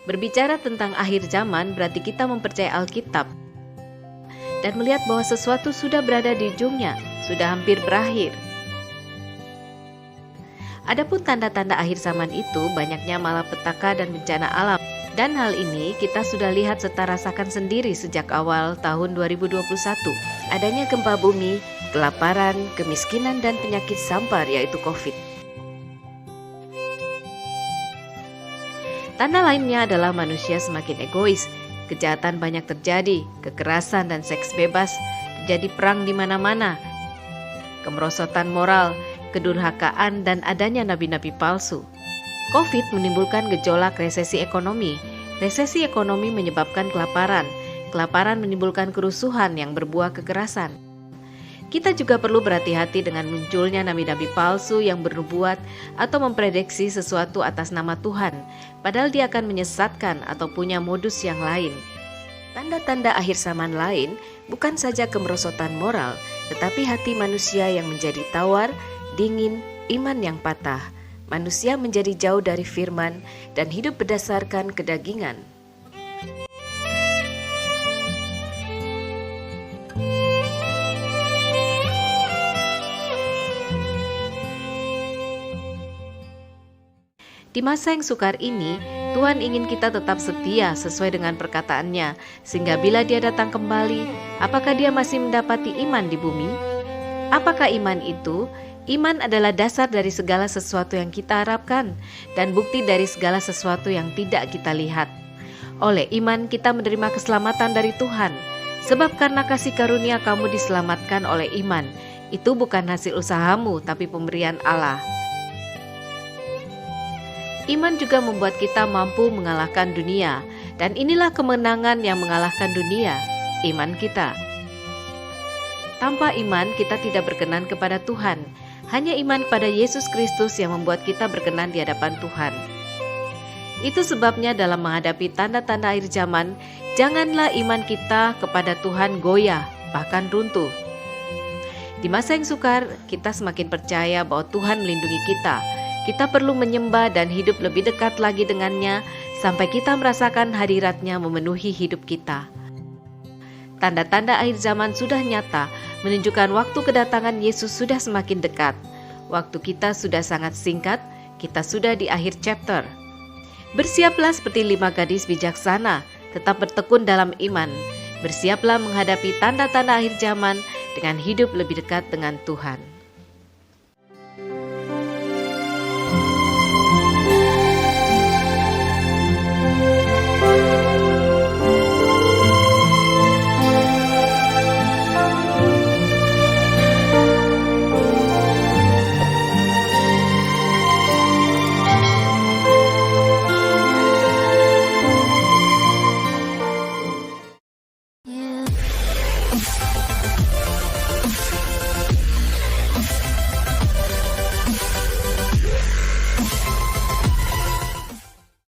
Berbicara tentang akhir zaman berarti kita mempercayai Alkitab dan melihat bahwa sesuatu sudah berada di ujungnya, sudah hampir berakhir. Adapun tanda-tanda akhir zaman itu banyaknya malapetaka dan bencana alam. Dan hal ini kita sudah lihat serta rasakan sendiri sejak awal tahun 2021. Adanya gempa bumi, kelaparan, kemiskinan dan penyakit sampar yaitu COVID. Tanda lainnya adalah manusia semakin egois, kejahatan banyak terjadi, kekerasan dan seks bebas, terjadi perang di mana-mana, kemerosotan moral, kedurhakaan dan adanya nabi-nabi palsu. COVID menimbulkan gejolak resesi ekonomi. Resesi ekonomi menyebabkan kelaparan. Kelaparan menimbulkan kerusuhan yang berbuah kekerasan. Kita juga perlu berhati-hati dengan munculnya nabi-nabi palsu yang bernubuat atau memprediksi sesuatu atas nama Tuhan, padahal dia akan menyesatkan atau punya modus yang lain. Tanda-tanda akhir zaman lain bukan saja kemerosotan moral, tetapi hati manusia yang menjadi tawar, dingin, iman yang patah. Manusia menjadi jauh dari firman dan hidup berdasarkan kedagingan. Di masa yang sukar ini, Tuhan ingin kita tetap setia sesuai dengan perkataannya, sehingga bila Dia datang kembali, apakah Dia masih mendapati iman di bumi? Apakah iman itu? Iman adalah dasar dari segala sesuatu yang kita harapkan dan bukti dari segala sesuatu yang tidak kita lihat. Oleh iman kita menerima keselamatan dari Tuhan. Sebab karena kasih karunia kamu diselamatkan oleh iman. Itu bukan hasil usahamu tapi pemberian Allah. Iman juga membuat kita mampu mengalahkan dunia. Dan inilah kemenangan yang mengalahkan dunia, iman kita. Tanpa iman kita tidak berkenan kepada Tuhan. Hanya iman pada Yesus Kristus yang membuat kita berkenan di hadapan Tuhan. Itu sebabnya dalam menghadapi tanda-tanda akhir zaman, janganlah iman kita kepada Tuhan goyah, bahkan runtuh. Di masa yang sukar, kita semakin percaya bahwa Tuhan melindungi kita. Kita perlu menyembah dan hidup lebih dekat lagi dengannya, sampai kita merasakan hadiratnya memenuhi hidup kita. Tanda-tanda akhir zaman sudah nyata, menunjukkan waktu kedatangan Yesus sudah semakin dekat. Waktu kita sudah sangat singkat, kita sudah di akhir chapter. Bersiaplah seperti 5 gadis bijaksana, tetap bertekun dalam iman. Bersiaplah menghadapi tanda-tanda akhir zaman dengan hidup lebih dekat dengan Tuhan.